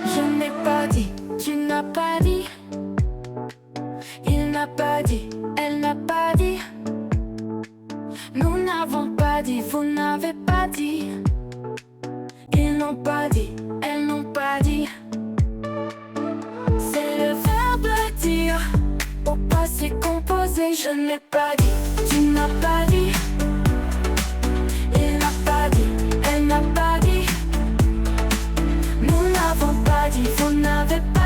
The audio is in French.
Je n'ai pas dit, tu n'as pas dit. Il n'a pas dit, elle n'a pas dit. Nous n'avons pas dit, vous n'avez pas dit. Ils n'ont pas dit, elles n'ont pas dit. C'est le verbe dire au passé composé. Je n'ai pas dit, tu n'as pas dit. Il n'a pas dit, elle n'a pas dit. Nous n'avons pas dit, vous n'avez pas dit.